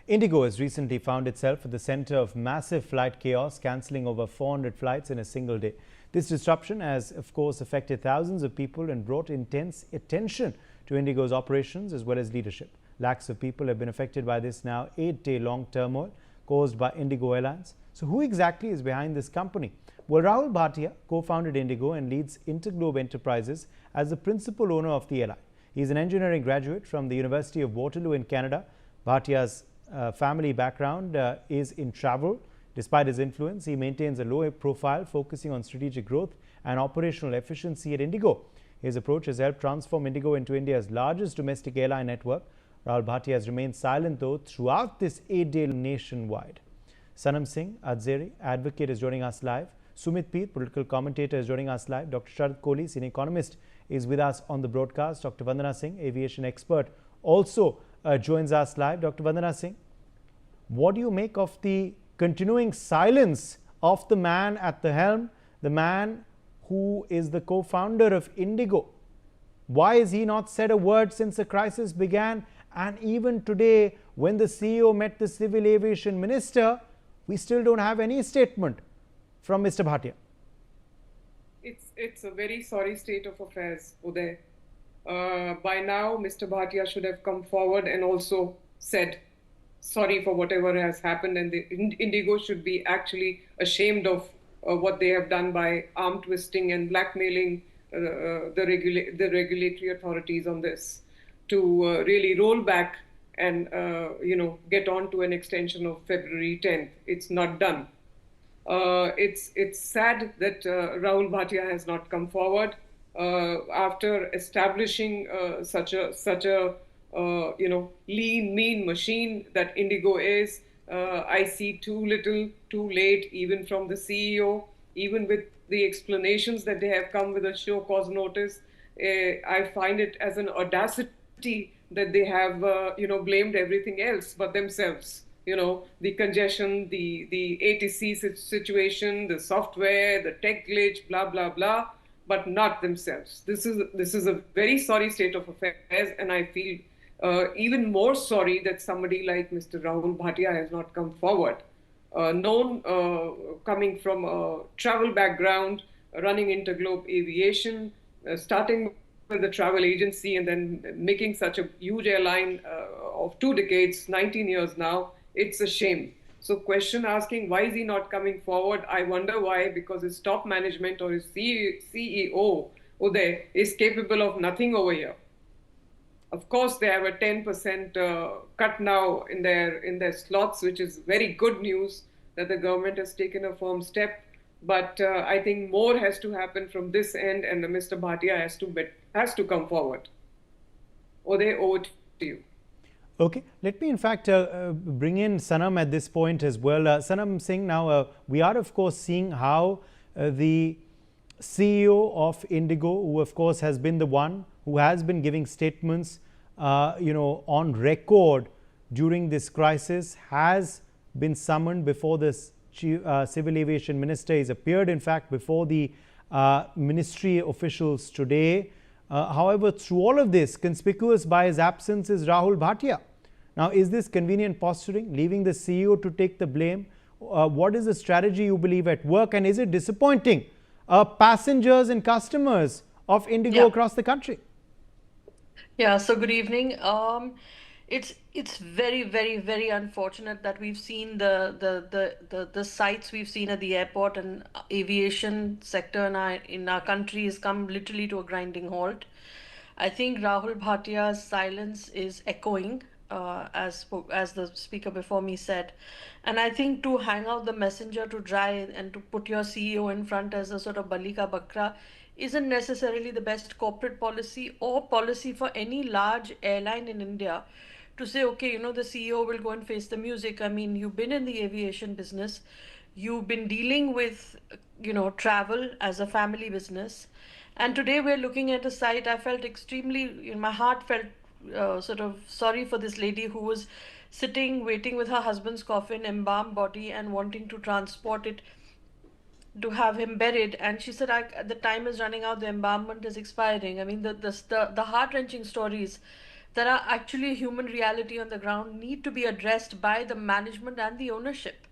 Indigo has recently found itself at the center of massive flight chaos, cancelling over 400 flights in a single day. This disruption has, of course, affected thousands of people and brought intense attention to Indigo's operations as well as leadership. Lakhs of people have been affected by this now 8-day-long turmoil caused by Indigo Airlines. So who exactly is behind this company? Well, Rahul Bhatia co-founded Indigo and leads Interglobe Enterprises as the principal owner of the airline. He is an engineering graduate from the University of Waterloo in Canada. Bhatia's family background is in travel. Despite his influence, he maintains a low profile, focusing on strategic growth and operational efficiency at Indigo. His approach has helped transform Indigo into India's largest domestic airline network. Rahul Bhatia has remained silent, though, throughout this 8-day nationwide. Sanam Singh Adzeri, advocate, is joining us live. Sumit Peet, political commentator, is joining us live. Dr. Sharad Kohli, senior economist, is with us on the broadcast. Dr. Vandana Singh, aviation expert, also joins us live. Dr. Vandana Singh, what do you make of the continuing silence of the man at the helm, the man who is the co-founder of Indigo? Why has he not said a word since the crisis began? And even today, when the CEO met the civil aviation minister, we still don't have any statement from Mr. Bhatia. It's a very sorry state of affairs, Uday. By now, Mr. Bhatia should have come forward and also said sorry for whatever has happened, and the Indigo should be actually ashamed of what they have done by arm twisting and blackmailing the regulatory authorities on this to really roll back and get on to an extension of February 10th. It's not done. It's sad that Rahul Bhatia has not come forward after establishing such a lean, mean machine that Indigo is. I see too little, too late, even from the CEO, even with the explanations that they have come with a show cause notice. I find it as an audacity that they have, blamed everything else but themselves. The congestion, the ATC situation, the software, the tech glitch, blah, blah, blah, but not themselves. This is a very sorry state of affairs, and I feel even more sorry that somebody like Mr. Rahul Bhatia has not come forward. Coming from a travel background, running Interglobe Aviation, starting with the travel agency and then making such a huge airline of 2 decades, 19 years now, it's a shame. So question asking, why is he not coming forward? I wonder why, because his top management or his CEO, Uday, is capable of nothing over here. Of course, they have a 10% cut now in their slots, which is very good news that the government has taken a firm step. But I think more has to happen from this end, and Mr. Bhatia has to come forward. Uday, over to you. Okay, let me in fact bring in Sanam at this point as well. Sanam Singh, now we are of course seeing how the CEO of Indigo, who of course has been the one who has been giving statements on record during this crisis, has been summoned before the civil aviation minister. He's appeared in fact before the ministry officials today. However, through all of this, conspicuous by his absence is Rahul Bhatia. Now, is this convenient posturing, leaving the CEO to take the blame? What is the strategy you believe at work, and is it disappointing passengers and customers of Indigo across the country? Yeah, so good evening. It's very, very, very unfortunate that we've seen the sights we've seen at the airport and aviation sector in our country has come literally to a grinding halt. I think Rahul Bhatia's silence is echoing, as the speaker before me said, and I think to hang out the messenger to dry and to put your CEO in front as a sort of Balika Bakra isn't necessarily the best corporate policy or policy for any large airline in India. To say, okay, the CEO will go and face the music. I mean, you've been in the aviation business. You've been dealing with, travel as a family business. And today we're looking at a site. I felt extremely, my heart felt sort of sorry for this lady who was sitting, waiting with her husband's coffin, embalmed body, and wanting to transport it to have him buried. And she said, the time is running out, the embalmment is expiring. I mean, the heart-wrenching stories that are actually a human reality on the ground need to be addressed by the management and the ownership.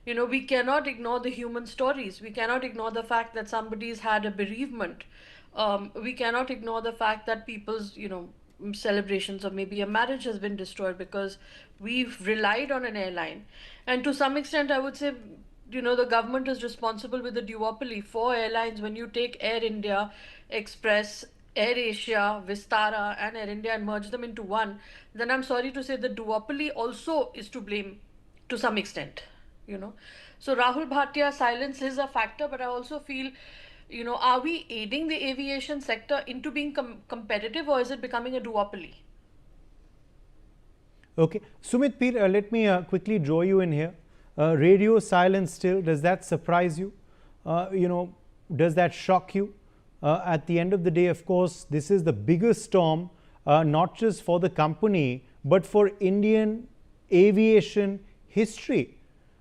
We cannot ignore the human stories. We cannot ignore the fact that somebody's had a bereavement. We cannot ignore the fact that people's, celebrations or maybe a marriage has been destroyed because we've relied on an airline. And to some extent, I would say, the government is responsible with the duopoly for airlines. When you take Air India, Express, Air Asia, Vistara, and Air India and merge them into one, then I'm sorry to say the duopoly also is to blame to some extent. So Rahul Bhatia silence is a factor, but I also feel, are we aiding the aviation sector into being competitive, or is it becoming a duopoly? Okay, Sumit Peer, let me quickly draw you in here. Radio silence still, does that surprise you? Does that shock you? At the end of the day, of course, this is the biggest storm, not just for the company, but for Indian aviation history.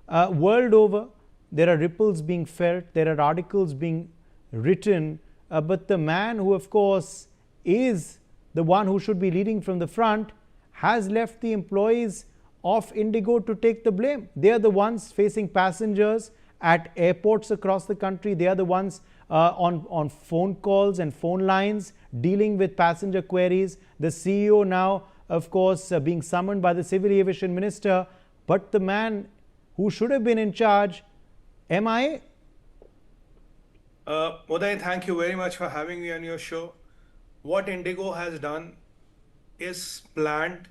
World over, there are ripples being felt, there are articles being written, but the man who, of course, is the one who should be leading from the front has left the employees of Indigo to take the blame. They are the ones facing passengers at airports across the country. They are the ones on phone calls and phone lines dealing with passenger queries. The CEO now, of course, being summoned by the Civil Aviation Minister, but the man who should have been in charge, MIA. Uday, thank you very much for having me on your show. What Indigo has done is planned,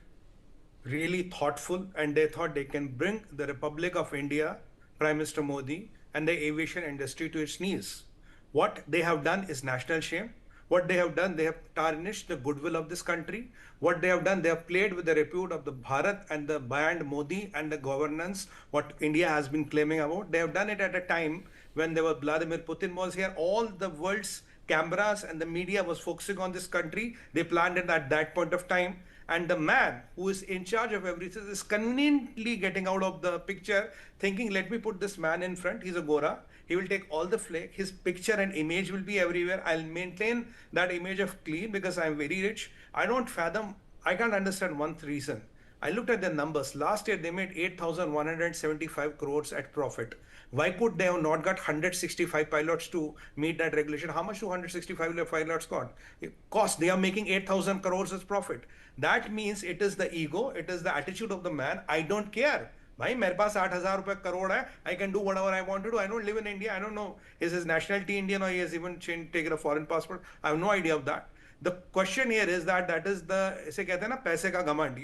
really thoughtful, and they thought they can bring the Republic of India, Prime Minister Modi, and the aviation industry to its knees. What they have done is national shame. What they have done, they have tarnished the goodwill of this country. What they have done, they have played with the repute of the Bharat and the brand Modi and the governance, what India has been claiming about. They have done it at a time when there was Vladimir Putin was here. All the world's cameras and the media was focusing on this country. They planned it at that point of time. And the man who is in charge of everything is conveniently getting out of the picture, thinking, let me put this man in front. He's a Gora. He will take all the flake. His picture and image will be everywhere. I'll maintain that image of clean because I'm very rich. I can't understand one reason. I looked at the numbers. Last year, they made 8,175 crores at profit. Why could they have not got 165 pilots to meet that regulation? How much do 165 pilots cost? They are making 8,000 crores as profit. That means it is the ego, it is the attitude of the man. I don't care. भाई मेरे पास 8,000 रुपए करोड़ है. I can do whatever I want to do. I don't live in India. I don't know is his nationality Indian or he has even taken a foreign passport. I have no idea of that. The question here is that is the इसे कहते हैं ना पैसे का घमंड.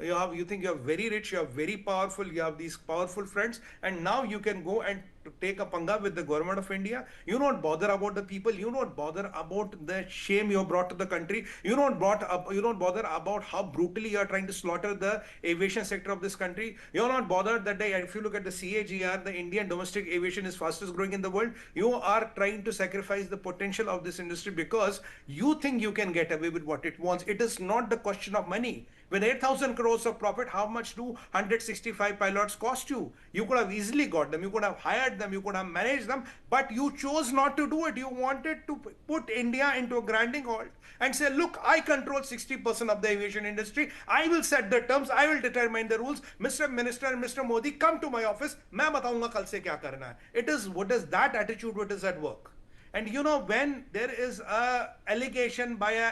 You think you are very rich, you are very powerful, you have these powerful friends, and now you can go and take a panga with the government of India. You don't bother about the people. You don't bother about the shame you have brought to the country. You don't bother about how brutally you are trying to slaughter the aviation sector of this country. You're not bothered that if you look at the CAGR, the Indian domestic aviation is fastest growing in the world. You are trying to sacrifice the potential of this industry because you think you can get away with what it wants. It is not the question of money. With 8,000 crores of profit, how much do 165 pilots cost you? You could have easily got them. You could have hired them. You could have managed them. But you chose not to do it. You wanted to put India into a grinding halt and say, look, I control 60% of the aviation industry. I will set the terms. I will determine the rules. Mr. Minister and Mr. Modi, come to my office. मैं बताऊंगा कल से क्या करना है. What is that attitude? What is at work? And when there is a allegation by a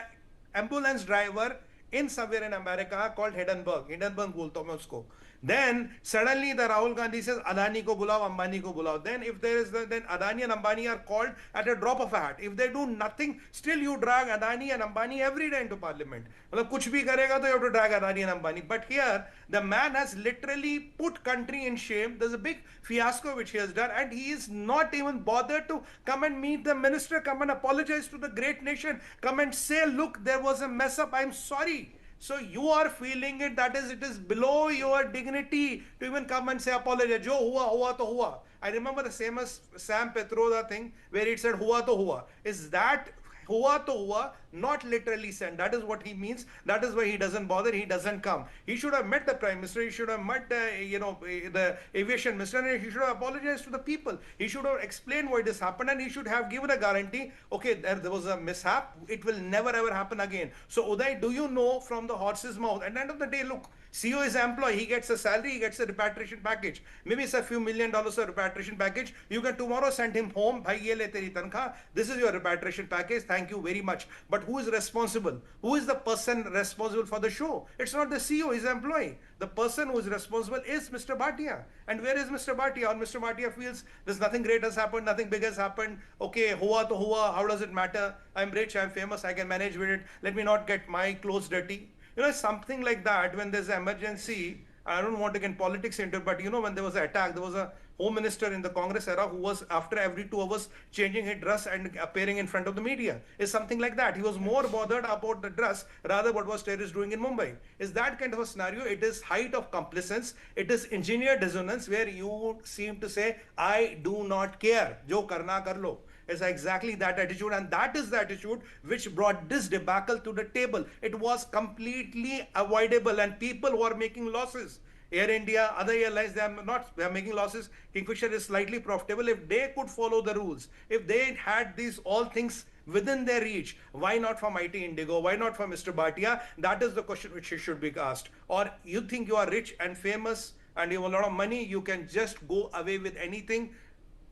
ambulance driver in somewhere in America called Hindenburg बोलता हूँ मैं उसको. Then suddenly the Rahul Gandhi says Adani ko bulao, Ambani ko bulao. Then if there is then Adani and Ambani are called at a drop of a hat. If they do nothing, still you drag Adani and Ambani every day into parliament. मतलब कुछ भी करेगा तो you have to drag Adani and Ambani. But here the man has literally put country in shame. There's a big fiasco which he has done, and he is not even bothered to come and meet the minister, come and apologize to the great nation, come and say, look, there was a mess up. I'm sorry. So you are feeling it, that is, it is below your dignity to even come and say apology. Jo hua to hua. I remember the famous Sam Petroda thing where it said hua to hua. Is that hua to hua? not literally sent. That is what he means. That is why he doesn't bother. He doesn't come. He should have met the Prime Minister. He should have met the Aviation Minister, and he should have apologized to the people. He should have explained why this happened, and he should have given a guarantee. Okay, there was a mishap. It will never ever happen again. So Uday, do you know from the horse's mouth? At the end of the day, look, CEO is an employee. He gets a salary. He gets a repatriation package. Maybe it's a few $1 million of repatriation package. You can tomorrow send him home. Bhai, ye le teri tankha. This is your repatriation package. Thank you very much. But who is responsible? Who is the person responsible for the show? It's not the CEO. He's an employee. The person who is responsible is Mr. Bhatia. And where is Mr. Bhatia? Or Mr. Bhatia feels there's nothing great has happened, nothing big has happened. Okay, hua to hua. How does it matter? I'm rich. I'm famous. I can manage with it. Let me not get my clothes dirty. Something like that. When there's an emergency, I don't want to get politics into it, but when there was an attack, there was a home minister in the Congress era who was, after every 2 hours, changing his dress and appearing in front of the media. Is something like that. He was more bothered about the dress rather what was terrorists doing in Mumbai. Is that kind of a scenario? It is height of complacence. It is engineered dissonance where you seem to say, I do not care. Jo karna kar lo. Is exactly that attitude, and that is the attitude which brought this debacle to the table. It was completely avoidable, and people who are making losses, Air India, other airlines, they are making losses. Kingfisher is slightly profitable. If they could follow the rules, if they had these all things within their reach, why not from IT Indigo? Why not from Mr. Bhatia? That is the question which should be asked. Or you think you are rich and famous and you have a lot of money, you can just go away with anything.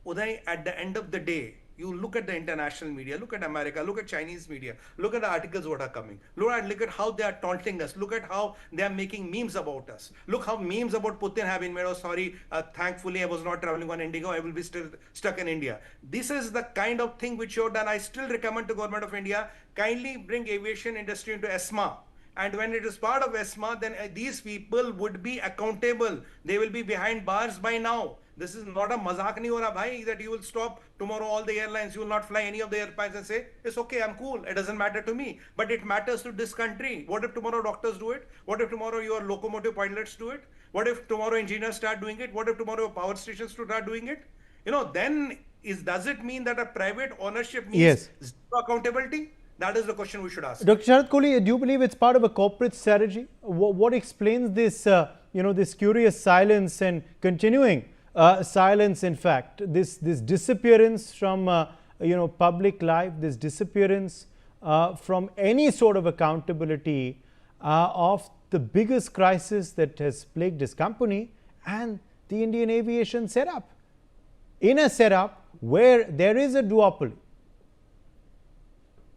Uday, at the end of the day, you look at the international media, look at America, look at Chinese media, look at the articles what are coming. Look at how they are taunting us. Look at how they are making memes about us. Look how memes about Putin have been made. Oh, sorry, thankfully I was not traveling on Indigo. I will be still stuck in India. This is the kind of thing which you have done. I still recommend to Government of India, kindly bring aviation industry into ESMA. And when it is part of ESMA, then these people would be accountable. They will be behind bars by now. This is not a mazak nahi ho raha bhai, that you will stop tomorrow all the airlines, you will not fly any of the airlines and say, it's okay, I'm cool, it doesn't matter to me. But it matters to this country. What if tomorrow doctors do it? What if tomorrow your locomotive pilots do it? What if tomorrow engineers start doing it? What if tomorrow power stations start doing it? Then does it mean that a private ownership means zero accountability? That is the question we should ask. Dr. Sharad Kohli, do you believe it's part of a corporate strategy? What explains this, this curious silence and continuing silence, in fact, this disappearance from, public life, this disappearance from any sort of accountability of the biggest crisis that has plagued this company and the Indian aviation setup, in a setup where there is a duopoly?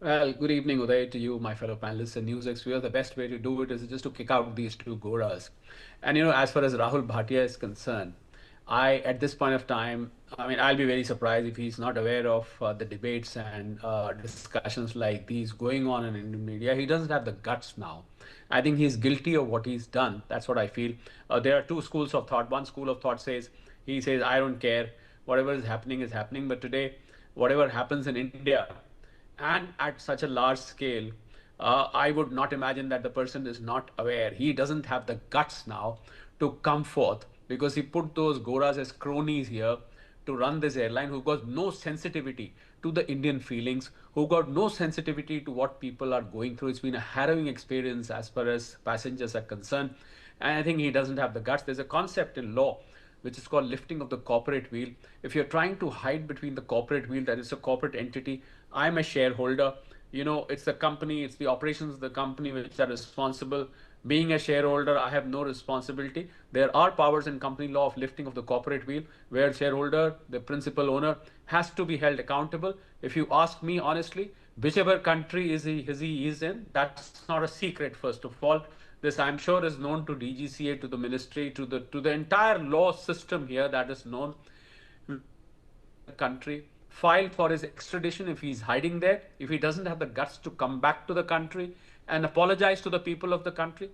Well, good evening, Uday, to you, my fellow panelists and Newsx viewers. The best way to do it is just to kick out these two goras. And, as far as Rahul Bhatia is concerned, at this point of time, I'll be very surprised if he's not aware of the debates and discussions like these going on in Indian media. He doesn't have the guts now. I think he's guilty of what he's done. That's what I feel. There are two schools of thought. One school of thought says, I don't care. Whatever is happening is happening. But today, whatever happens in India, and at such a large scale, I would not imagine that the person is not aware. He doesn't have the guts now to come forth, because he put those goras as cronies here to run this airline, who got no sensitivity to the Indian feelings, who got no sensitivity to what people are going through. It's been a harrowing experience as far as passengers are concerned. And I think he doesn't have the guts. There's a concept in law which is called lifting of the corporate wheel. If you're trying to hide between the corporate wheel, that is a corporate entity. I'm a shareholder. It's the company, it's the operations of the company which are responsible. Being a shareholder, I have no responsibility. There are powers in company law of lifting of the corporate wheel, where shareholder, the principal owner, has to be held accountable. If you ask me honestly, whichever country he is in, that's not a secret, first of all. This, I'm sure, is known to DGCA, to the ministry, to the entire law system here, that is known. Country, file for his extradition if he's hiding there, if he doesn't have the guts to come back to the country and apologize to the people of the country,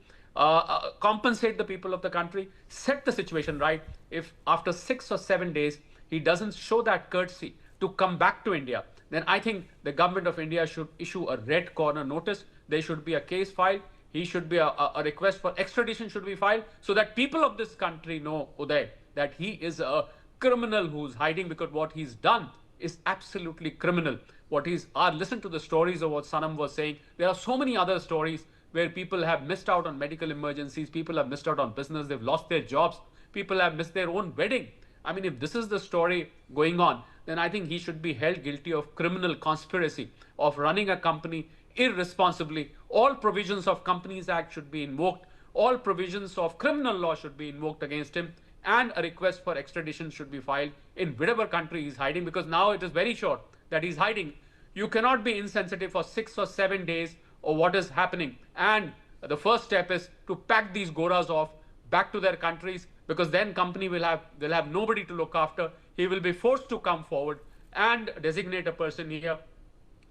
compensate the people of the country, set the situation right. If after 6 or 7 days he doesn't show that courtesy to come back to India, then I think the government of India should issue a red corner notice. There should be a case filed. He should be a request for extradition should be filed, so that people of this country know, Uday, that he is a criminal who's hiding, because what he's done is absolutely criminal. Listen to the stories of what Sanam was saying. There are so many other stories where people have missed out on medical emergencies, people have missed out on business, they've lost their jobs, people have missed their own wedding. I mean, if this is the story going on, then I think he should be held guilty of criminal conspiracy, of running a company irresponsibly. All provisions of Companies Act should be invoked. All provisions of criminal law should be invoked against him, and a request for extradition should be filed in whatever country he's hiding, because now it is very sure that he's hiding. You cannot be insensitive for 6 or 7 days of what is happening. And the first step is to pack these goras off back to their countries, because then company will have nobody to look after. He will be forced to come forward and designate a person here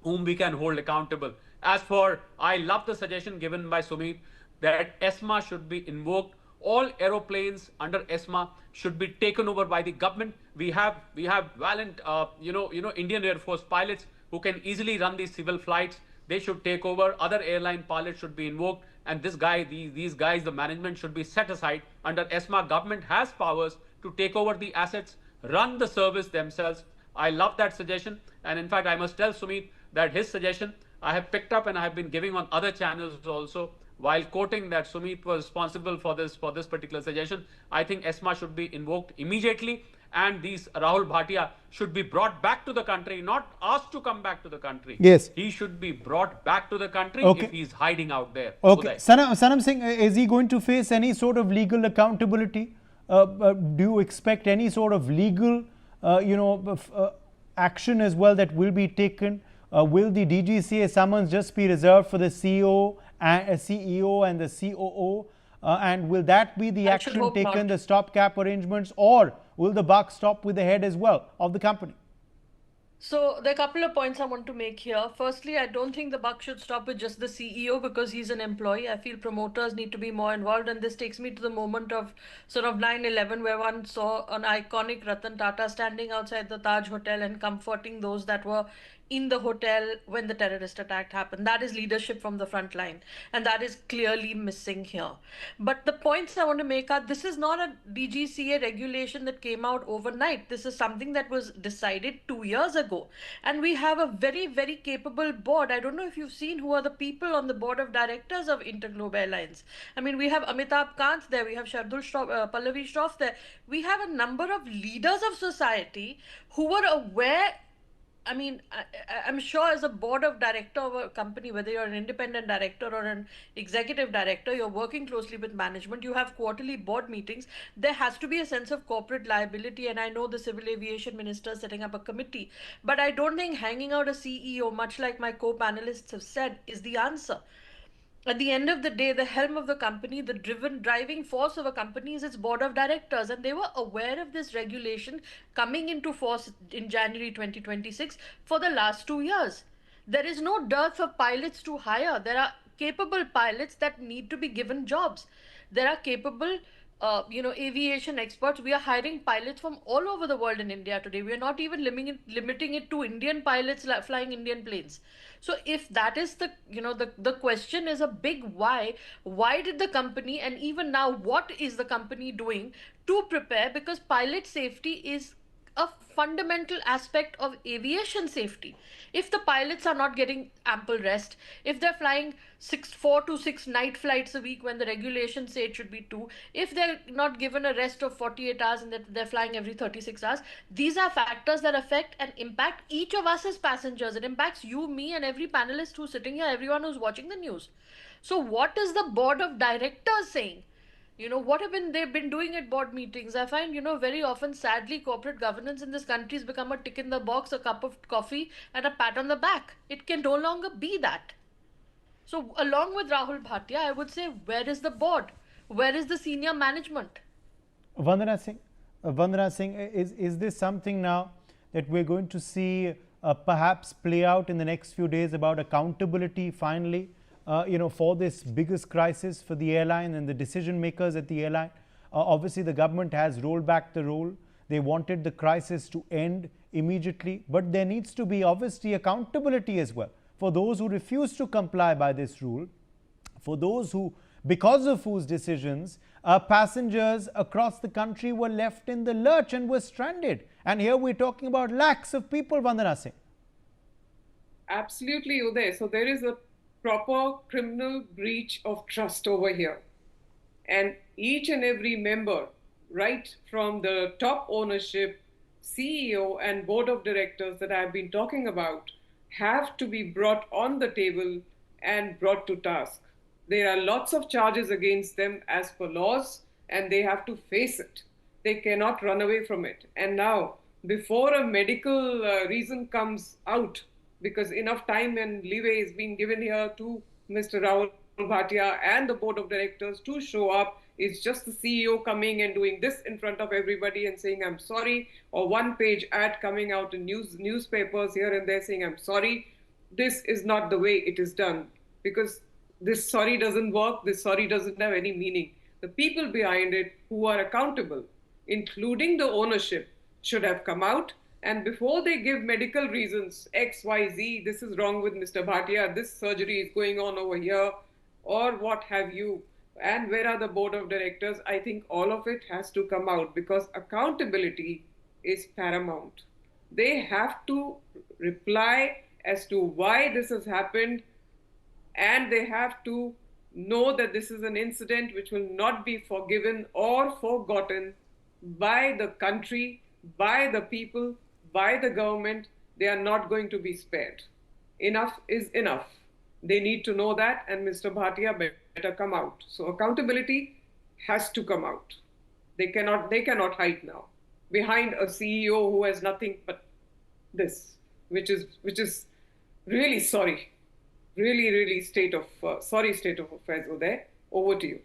whom we can hold accountable. As for, I love the suggestion given by Sumit that ESMA should be invoked. All aeroplanes under ESMA should be taken over by the government. We have valiant, Indian Air Force pilots who can easily run these civil flights. They should take over. Other airline pilots should be invoked, and these guys, the management should be set aside under ESMA. Government has powers to take over the assets, run the service themselves. I love that suggestion, and in fact, I must tell Sumit that his suggestion I have picked up and I have been giving on other channels also, while quoting that Sumit was responsible for this particular suggestion. I think ESMA should be invoked immediately, and these Rahul Bhatia should be brought back to the country, not asked to come back to the country. Yes. He should be brought back to the country if he's hiding out there. Okay. Sanam Singh, is he going to face any sort of legal accountability? Do you expect any sort of legal, action as well that will be taken? Will the DGCA summons just be reserved for the CEO and the COO? And will that be the action taken, the stopgap arrangements, or will the buck stop with the head as well of the company? So there are a couple of points I want to make here. Firstly, I don't think the buck should stop with just the CEO because he's an employee. I feel promoters need to be more involved, and this takes me to the moment of sort of 9/11, where one saw an iconic Ratan Tata standing outside the Taj Hotel and comforting those that were in the hotel when the terrorist attack happened. That is leadership from the front line, and that is clearly missing here. But the points I want to make are, this is not a DGCA regulation that came out overnight. This is something that was decided 2 years ago, and we have a very, very capable board. I don't know if you've seen who are the people on the board of directors of Interglobe Airlines. I mean, we have Amitabh Kant there, we have Pallavi Shroff there. We have a number of leaders of society who were aware. I mean, I'm sure as a board of director of a company, whether you're an independent director or an executive director, you're working closely with management, you have quarterly board meetings, there has to be a sense of corporate liability. And I know the Civil Aviation Minister is setting up a committee, but I don't think hanging out a CEO, much like my co-panelists have said, is the answer. At the end of the day, the helm of the company, the driving force of a company is its board of directors, and they were aware of this regulation coming into force in January 2026 for the last 2 years. There is no dearth of pilots to hire. There are capable pilots that need to be given jobs. There are capable aviation experts. We are hiring pilots from all over the world in India today. We are not even limiting it to Indian pilots flying Indian planes. So if that is the question is a big why. Why did the company, and even now, what is the company doing to prepare? Because pilot safety is a fundamental aspect of aviation safety. If the pilots are not getting ample rest, if they're flying 4 to 6 night flights a week when the regulations say it should be 2, if they're not given a rest of 48 hours and that they're flying every 36 hours, these are factors that affect and impact each of us as passengers. It impacts you, me, and every panelist who's sitting here, everyone who's watching the news. So what is the board of directors saying? What have they've been doing at board meetings? I find, very often, sadly, corporate governance in this country has become a tick in the box, a cup of coffee, and a pat on the back. It can no longer be that. So, along with Rahul Bhatia, I would say, where is the board? Where is the senior management? Vandana Singh, is this something now that we're going to see perhaps play out in the next few days about accountability finally? For this biggest crisis for the airline and the decision makers at the airline? Obviously, the government has rolled back the role. They wanted the crisis to end immediately, but there needs to be obviously accountability as well for those who refuse to comply by this rule, for those who because of whose decisions passengers across the country were left in the lurch and were stranded. And here we're talking about lakhs of people, Vandana Singh. Absolutely, Uday. So there is a proper criminal breach of trust over here. And each and every member, right from the top ownership, CEO, and board of directors that I've been talking about, have to be brought on the table and brought to task. There are lots of charges against them as per laws, and they have to face it. They cannot run away from it. And now, before a medical reason comes out, because enough time and leeway is being given here to Mr. Rahul Bhatia and the board of directors to show up. It's just the CEO coming and doing this in front of everybody and saying, I'm sorry, or one-page ad coming out in newspapers here and there saying, I'm sorry. This is not the way it is done, because this sorry doesn't work. This sorry doesn't have any meaning. The people behind it who are accountable, including the ownership, should have come out. And before they give medical reasons, X, Y, Z, this is wrong with Mr. Bhatia, this surgery is going on over here, or what have you, and where are the board of directors, I think all of it has to come out, because accountability is paramount. They have to reply as to why this has happened, and they have to know that this is an incident which will not be forgiven or forgotten by the country, by the people, by the government. They are not going to be spared. Enough is enough. They need to know that, and Mr. Bhatia better come out. So accountability has to come out. They cannot hide now behind a CEO who has nothing but this, which is really sorry, really state of state of affairs over there. Over to you.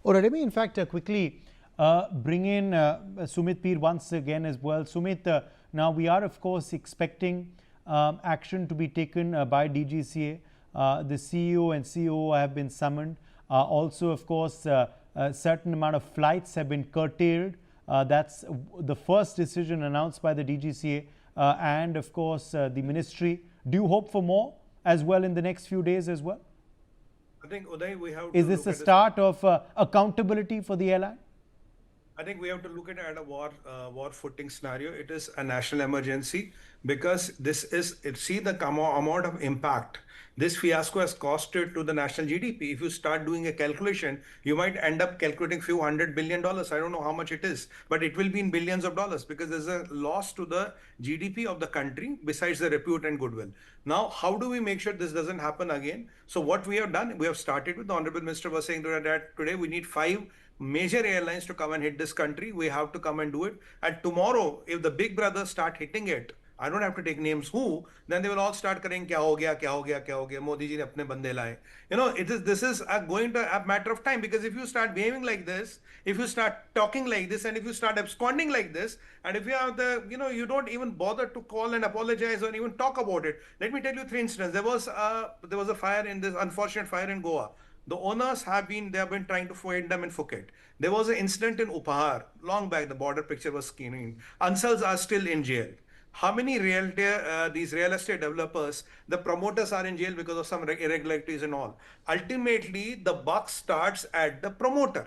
All right, let me in fact quickly bring in Sumit Peer once again as well. Sumit, now we are of course expecting action to be taken by DGCA. The CEO and COO have been summoned. Also, of course, a certain amount of flights have been curtailed. That's the first decision announced by the DGCA and, of course, the ministry. Do you hope for more as well in the next few days as well? I think, Uday, we have. Is this the start of accountability for the airline? I think we have to look at it at a war footing scenario. It is a national emergency, because this is, see the amount of impact this fiasco has costed to the national GDP. If you start doing a calculation, you might end up calculating few $100 billion. I don't know how much it is, but it will be in billions of dollars, because there's a loss to the GDP of the country besides the repute and goodwill. Now, how do we make sure this doesn't happen again? So what we have done, we have started with, the Honorable Minister was saying that today we need 5 major airlines to come and hit this country. We have to come and do it. And tomorrow, if the big brothers start hitting it, I don't have to take names who, then they will all start saying, kya ho gaya, Modi ji ne apne bande laye. You know, this is going to a matter of time, because if you start behaving like this, if you start talking like this, and if you start absconding like this, and if you have you don't even bother to call and apologize or even talk about it. Let me tell you 3 incidents. There was a fire in this unfortunate fire in Goa. The owners have been trying to find them in Phuket. There was an incident in Upahar. Long back, the border picture was seen. Ansals are still in jail. How many these real estate developers, the promoters are in jail because of some irregularities and all. Ultimately, the buck starts at the promoter.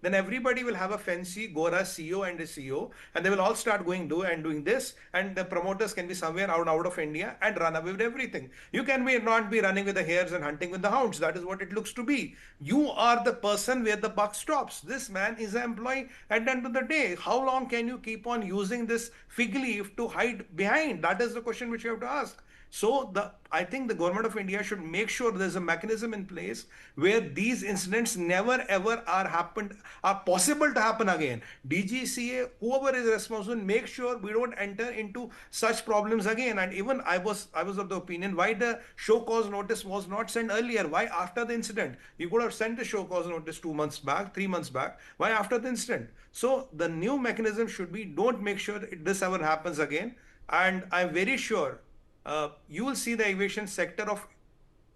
Then everybody will have a fancy Gora CEO and a CEO, and they will all start doing this, and the promoters can be somewhere out of India and run away with everything. You can not be running with the hares and hunting with the hounds. That is what it looks to be. You are the person where the buck stops. This man is an employee at the end of the day. How long can you keep on using this fig leaf to hide behind? That is the question which you have to ask. So I think the government of India should make sure there's a mechanism in place where these incidents never ever are possible to happen again. DGCA, whoever is responsible, make sure we don't enter into such problems again. And even I was of the opinion, why the show cause notice was not sent earlier? Why after the incident? You could have sent the show cause notice 2 months back, 3 months back. Why after the incident? So the new mechanism should be, don't make sure this ever happens again. And I'm very sure you will see the aviation sector of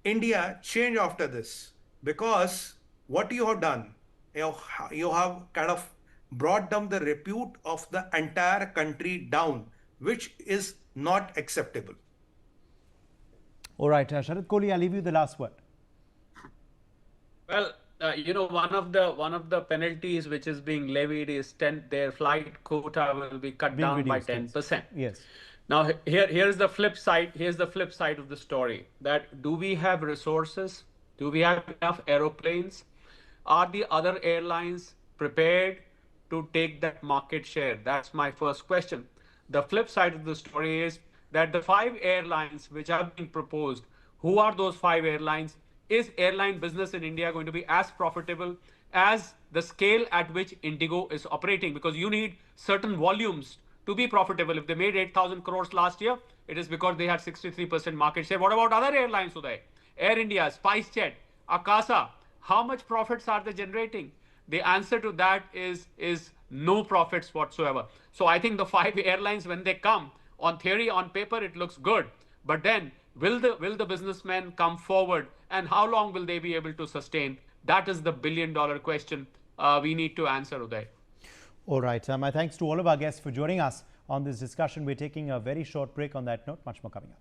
India change after this, because what you have done, you have kind of brought down the repute of the entire country down, which is not acceptable. All right, Sharad Kohli, I'll leave you the last word. Well, one of the penalties which is being levied is their flight quota will be cut Being down by reduced, yes. 10%. Yes. Now here's the flip side. Here's the flip side of the story. That do we have resources? Do we have enough aeroplanes? Are the other airlines prepared to take that market share? That's my first question. The flip side of the story is that the five airlines which have been proposed, who are those five airlines? Is airline business in India going to be as profitable as the scale at which Indigo is operating? Because you need certain volumes to be profitable. If they made 8,000 crores last year, it is because they had 63% market share. What about other airlines, Uday? Air India, SpiceJet, Akasa, how much profits are they generating? The answer to that is no profits whatsoever. So I think the five airlines, when they come, on theory, on paper, it looks good. But then will the businessmen come forward, and how long will they be able to sustain? That is the billion-dollar question we need to answer, Uday. All right. My thanks to all of our guests for joining us on this discussion. We're taking a very short break. On that note, much more coming up.